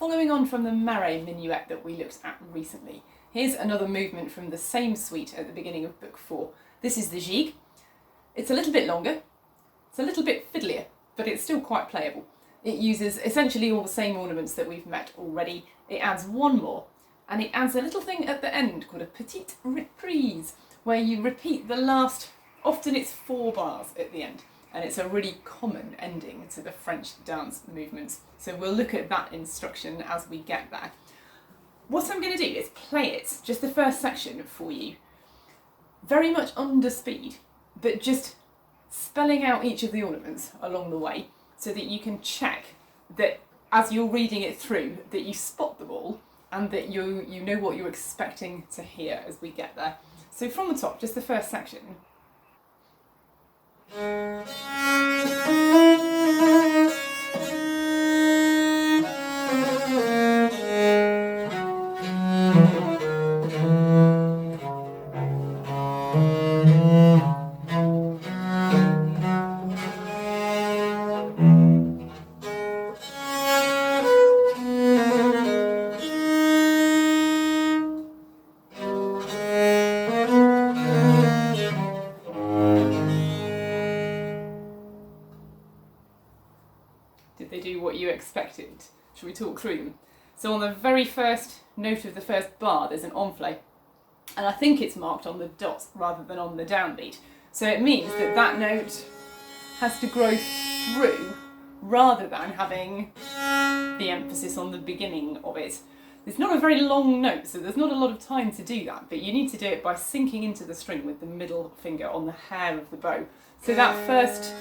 Following on from the Marais minuet that we looked at recently, here's another movement from the same suite at the beginning of book 4. This is the Gigue. It's a little bit longer, it's a little bit fiddlier, but it's still quite playable. It uses essentially all the same ornaments that we've met already. It adds one more, and it adds a little thing at the end called a petite reprise, where you repeat the last, often it's 4 bars at the end. And it's a really common ending to the French dance movements. So we'll look at that instruction as we get there. What I'm going to do is play it, just the first section for you, very much under speed, but just spelling out each of the ornaments along the way so that you can check that as you're reading it through, that you spot them all and that you know what you're expecting to hear as we get there. So from the top, just the first section. Did they do what you expected? Shall we talk through them? So on the very first note of the first bar, there's an enflé, and I think it's marked on the dot rather than on the downbeat. So it means that that note has to grow through rather than having the emphasis on the beginning of it. It's not a very long note, so there's not a lot of time to do that, but you need to do it by sinking into the string with the middle finger on the hair of the bow. So that first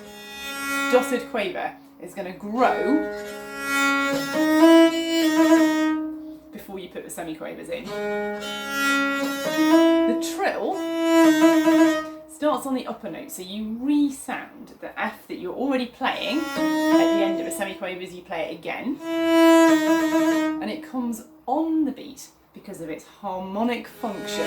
dotted quaver is going to grow before you put the semiquavers in. The trill starts on the upper note, so you resound the F that you're already playing. At the end of a semiquavers you play it again, and it comes on the beat because of its harmonic function.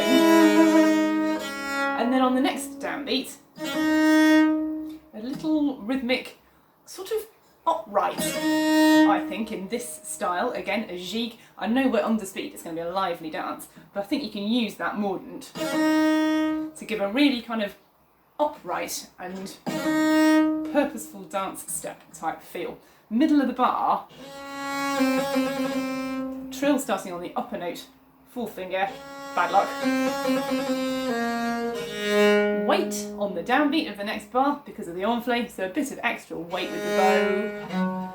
And then on the next downbeat, a little rhythmic sort of upright, I think, in this style. Again, a gigue. I know we're under speed, it's going to be a lively dance, but I think you can use that mordant to give a really kind of upright and purposeful dance step type feel. Middle of the bar, trill starting on the upper note, 4th finger, bad luck. Weight on the downbeat of the next bar because of the enflé, so a bit of extra weight with the bow.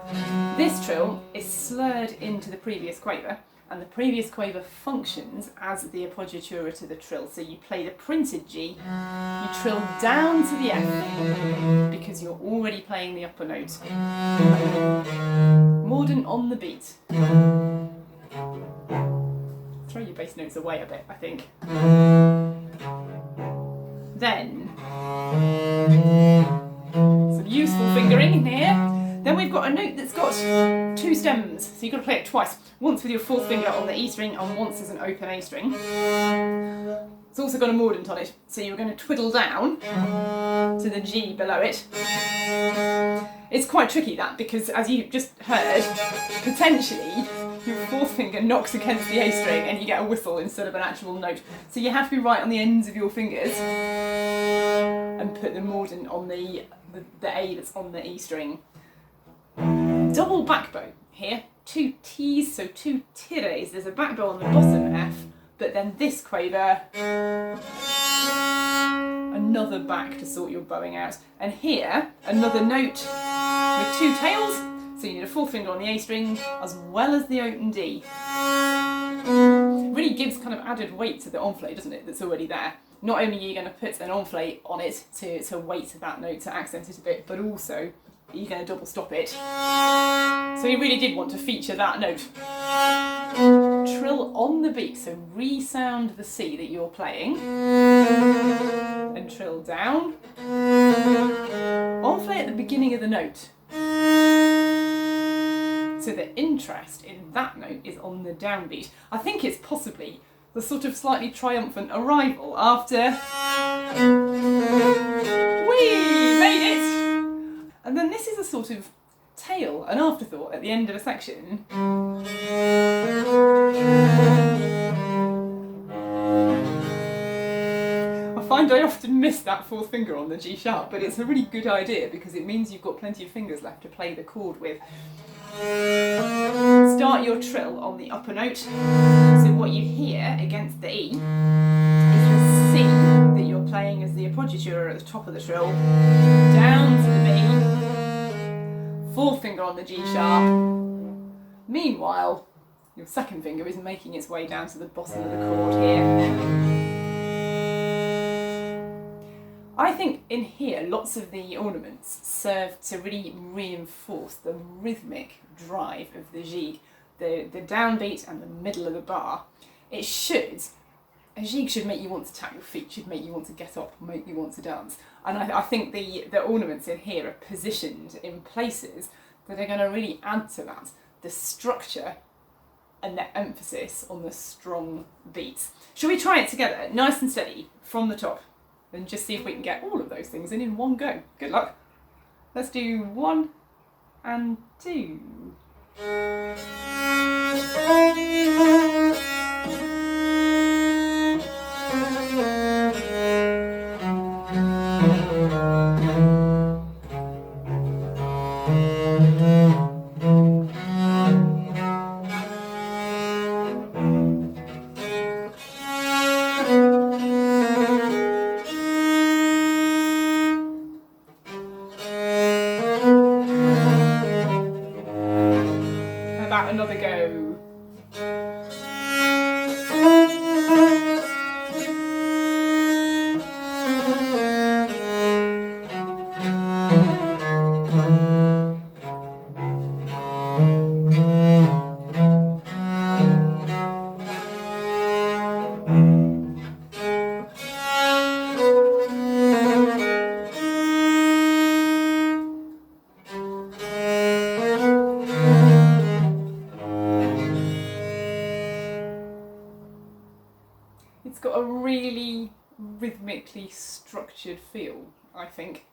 This trill is slurred into the previous quaver, and the previous quaver functions as the appoggiatura to the trill. So you play the printed G, you trill down to the F because you're already playing the upper note. Mordant on the beat. Throw your bass notes away a bit, I think. Then, some useful fingering here. Then we've got a note that's got 2 stems, so you've got to play it twice. Once with your 4th finger on the E string and once as an open A string. It's also got a mordant on it, so you're going to twiddle down to the G below it. It's quite tricky that, because as you just heard, potentially your 4th finger knocks against the A string and you get a whistle instead of an actual note. So you have to be right on the ends of your fingers and put the mordant on the A that's on the E string. Double back bow here, 2 T's, so 2 tires. There's a back bow on the bottom F, but then this quaver, another back to sort your bowing out. And here, another note with 2 tails, so you need a 4th finger on the A string as well as the open D. Really gives kind of added weight to the enflé, doesn't it, that's already there. Not only are you going to put an enflé on it to weight that note, to accent it a bit, but also you're going to double stop it. So you really did want to feature that note. Trill on the beat, so resound the C that you're playing and trill down. Enflé at the beginning of the note. So the interest in that note is on the downbeat. I think it's possibly the sort of slightly triumphant arrival after we made it. And then this is a sort of tail, an afterthought at the end of a section. I find I often miss that fourth finger on the G sharp, but it's a really good idea because it means you've got plenty of fingers left to play the chord with. Start your trill on the upper note, so what you hear against the E is the C that you're playing as the appoggiatura at the top of the trill, down to the B, fourth finger on the G sharp. Meanwhile, your second finger is making its way down to the bottom of the chord here. I think in here lots of the ornaments serve to really reinforce the rhythmic drive of the gigue, the downbeat and the middle of the bar. A gigue should make you want to tap your feet, should make you want to get up, make you want to dance. And I think the ornaments in here are positioned in places that are going to really add to that, the structure and the emphasis on the strong beats. Shall we try it together, nice and steady, from the top, and just see if we can get all of those things in one go? Good luck. Let's do 1 and 2. Another go. It's got a really rhythmically structured feel, I think,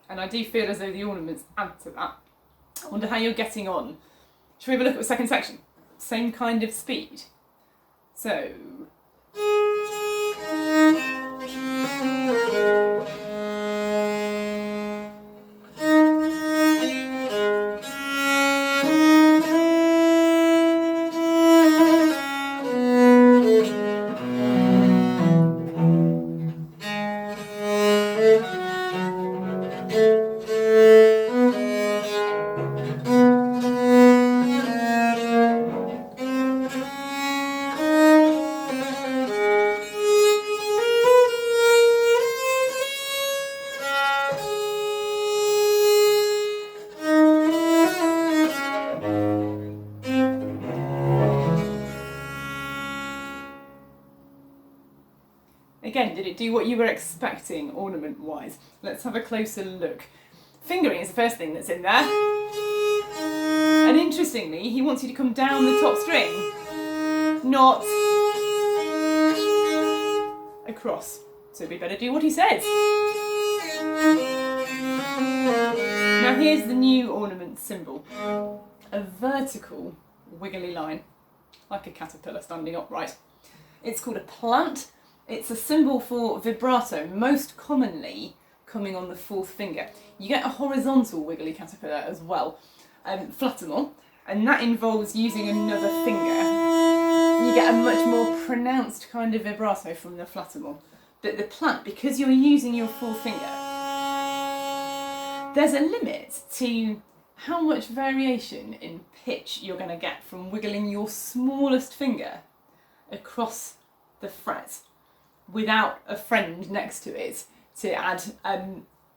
and I do feel as though the ornaments add to that. I wonder how you're getting on. Shall we have a look at the second section? Same kind of speed. So... Again, did it do what you were expecting ornament-wise? Let's have a closer look. Fingering is the first thing that's in there. And interestingly, he wants you to come down the top string, not across. So we better do what he says. Now here's the new ornament symbol. A vertical wiggly line, like a caterpillar standing upright. It's called a plant. It's a symbol for vibrato, most commonly coming on the fourth finger. You get a horizontal wiggly caterpillar as well, flattement, and that involves using another finger. You get a much more pronounced kind of vibrato from the flattement. But the plant, because you're using your fourth finger, there's a limit to how much variation in pitch you're going to get from wiggling your smallest finger across the fret without a friend next to it to add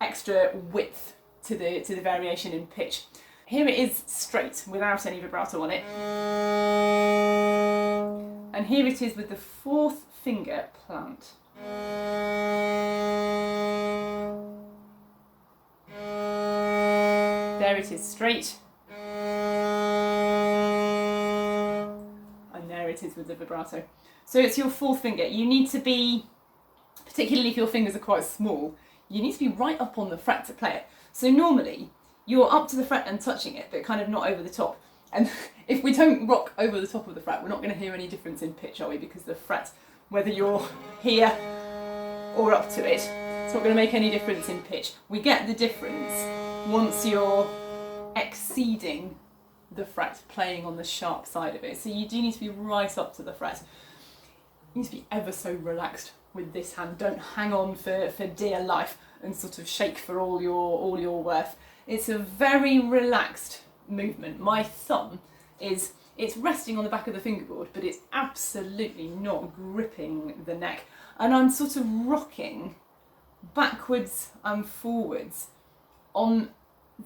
extra width to the variation in pitch. Here it is straight without any vibrato on it, and here it is with the fourth finger plant. There it is straight, and there it is with the vibrato. So it's your fourth finger. You need to be, particularly if your fingers are quite small, you need to be right up on the fret to play it. So normally you're up to the fret and touching it, but kind of not over the top. And if we don't rock over the top of the fret, we're not going to hear any difference in pitch, are we? Because the fret, whether you're here or up to it, it's not going to make any difference in pitch. We get the difference once you're exceeding the fret, playing on the sharp side of it. So you do need to be right up to the fret. You need to be ever so relaxed with this hand. Don't hang on for dear life and sort of shake for all your worth. It's a very relaxed movement. My thumb it's resting on the back of the fingerboard, but it's absolutely not gripping the neck. And I'm sort of rocking backwards and forwards on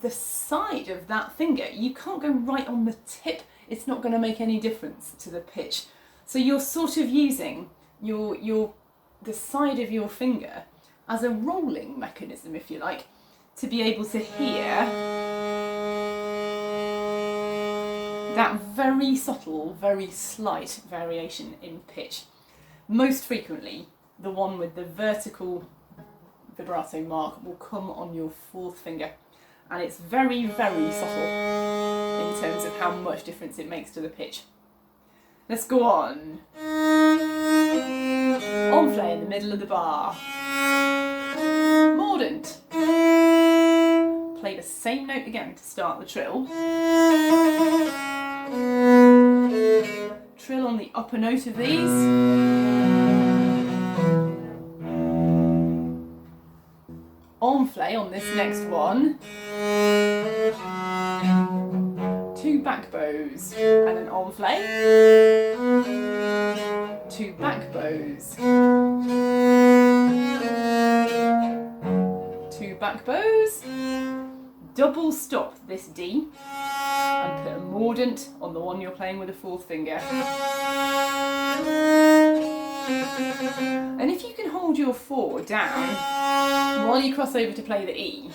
the side of that finger. You can't go right on the tip. It's not going to make any difference to the pitch. So you're sort of using the side of your finger as a rolling mechanism, if you like, to be able to hear that very subtle, very slight variation in pitch. Most frequently, the one with the vertical vibrato mark will come on your fourth finger, and it's very, very subtle in terms of how much difference it makes to the pitch. Let's go on. Enflé in the middle of the bar. Mordant. Play the same note again to start the trill. Trill on the upper note of these. Enflé on this next one. Two back bows and an enflé. Two back bows. Two back bows. Double stop this D and put a mordant on the one you're playing with the fourth finger. And if you can hold your 4 down while you cross over to play the E,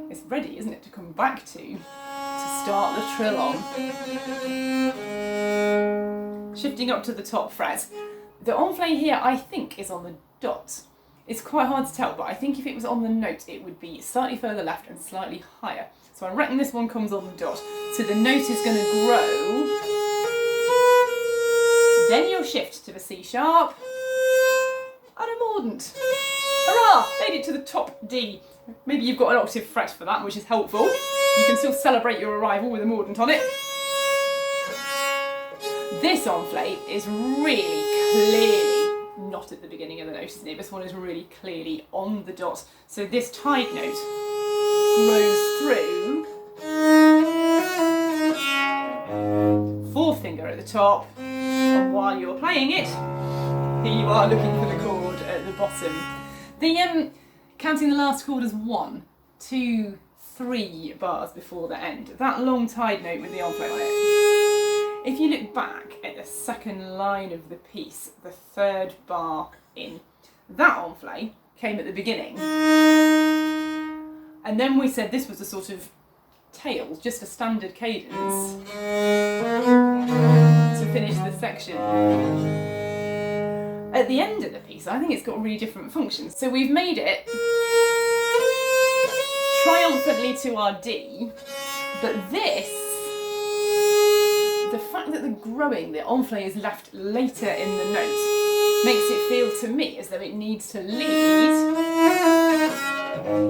it's ready, isn't it, to come back to start the trill on. Shifting up to the top fret. The enflé here, I think, is on the dot. It's quite hard to tell, but I think if it was on the note, it would be slightly further left and slightly higher. So I reckon this one comes on the dot. So the note is going to grow. Then you'll shift to the C sharp and a mordant. Hurrah! Made it to the top D. Maybe you've got an octave fret for that, which is helpful. You can still celebrate your arrival with a mordant on it. This enflé is really clearly not at the beginning of the note, isn't it? This one is really clearly on the dot. So this tied note grows through. Fourth finger at the top. And while you're playing it, here you are looking for the chord at the bottom. The counting the last chord as 1, 2, 3 bars before the end. That long tied note with the enflé on it. If you look back at the second line of the piece, the 3rd bar in, that enflé came at the beginning. And then we said this was a sort of tail, just a standard cadence to finish the section. At the end of the piece, I think it's got really different functions. So we've made it triumphantly to our D, but this, the fact that the enflé is left later in the note, makes it feel to me as though it needs to lead.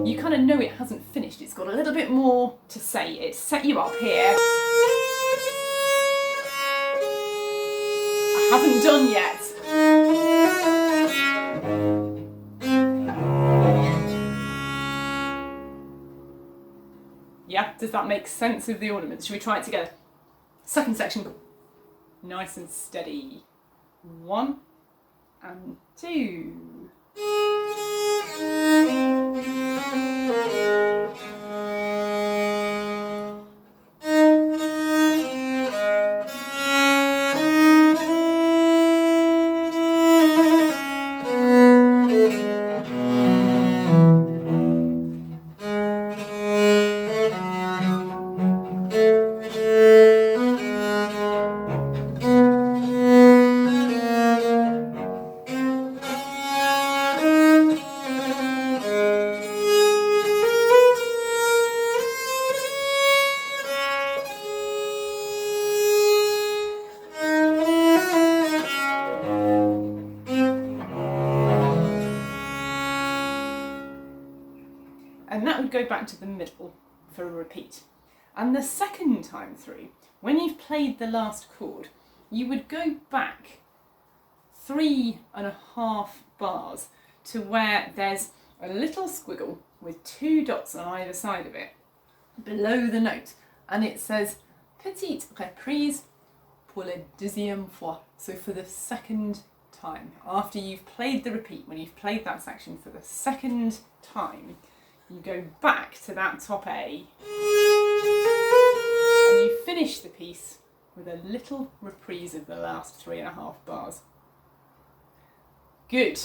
You kind of know it hasn't finished, it's got a little bit more to say. It's set you up here. I haven't done yet. Yeah, does that make sense of the ornaments? Should we try it together? Second section, nice and steady. 1 and 2. go back to the middle for a repeat. And the second time through, when you've played the last chord, you would go back 3.5 bars to where there's a little squiggle with 2 dots on either side of it below the note, and it says petite reprise pour la deuxième fois. So for the second time, after you've played the repeat, when you've played that section for the second time, you go back to that top A and you finish the piece with a little reprise of the last 3.5 bars. Good.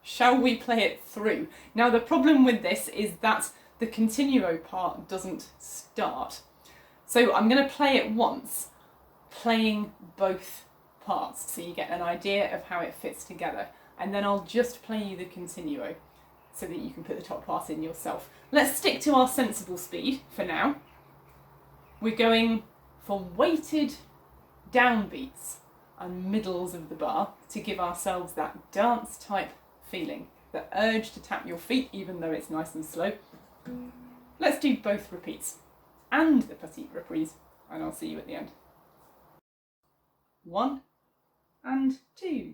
Shall we play it through? Now the problem with this is that the continuo part doesn't start. So I'm going to play it once, playing both parts, so you get an idea of how it fits together, and then I'll just play you the continuo so that you can put the top part in yourself. Let's stick to our sensible speed for now. We're going for weighted downbeats and middles of the bar to give ourselves that dance type feeling, the urge to tap your feet even though it's nice and slow. Let's do both repeats and the petite reprise, and I'll see you at the end. 1 and 2.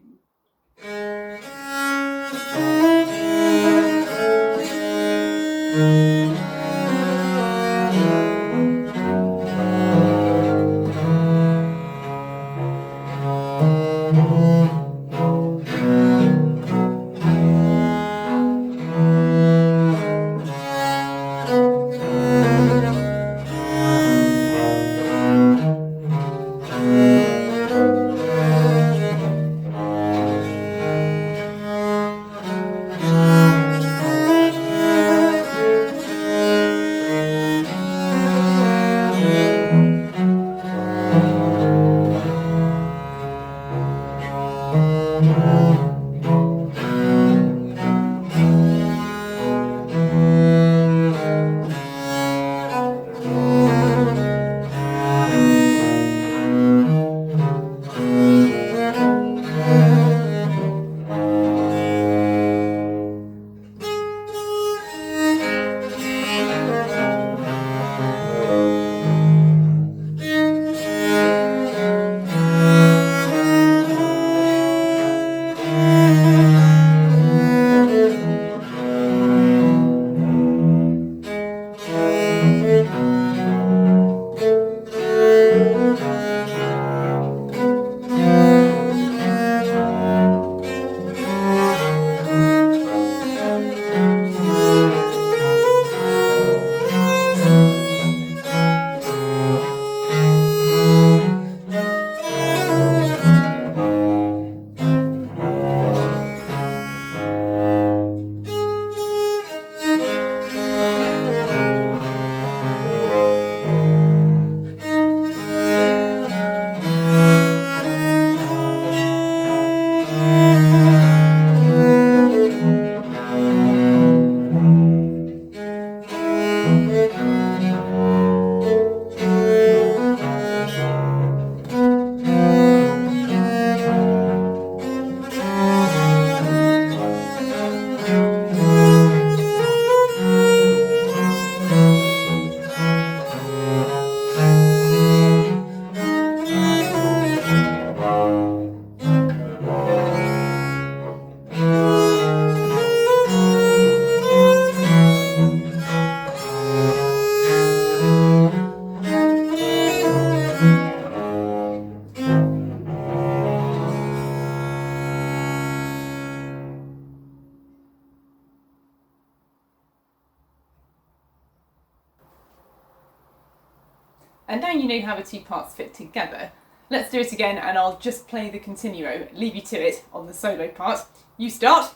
And now you know how the two parts fit together. Let's do it again, and I'll just play the continuo, leave you to it on the solo part. You start.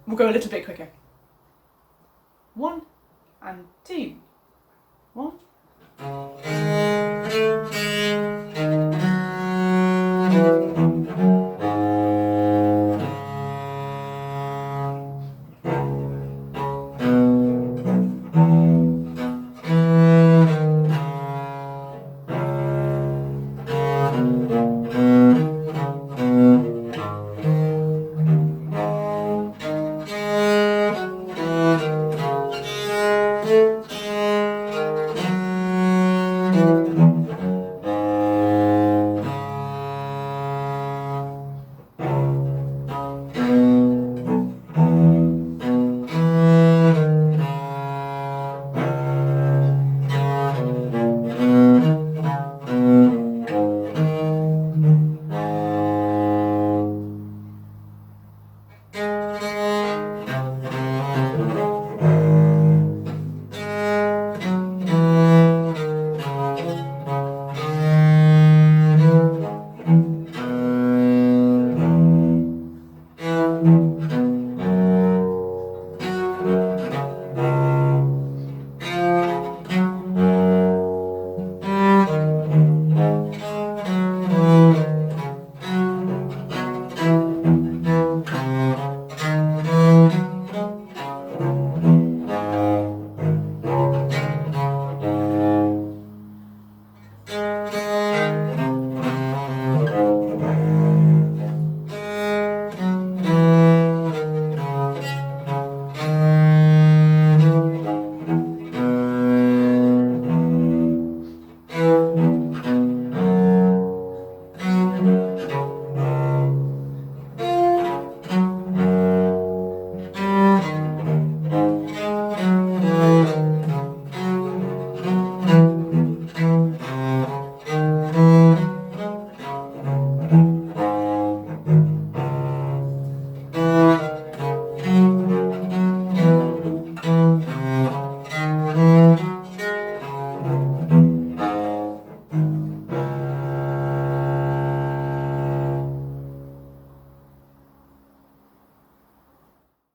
We'll go a little bit quicker. 1 and 2. 1. Thank you.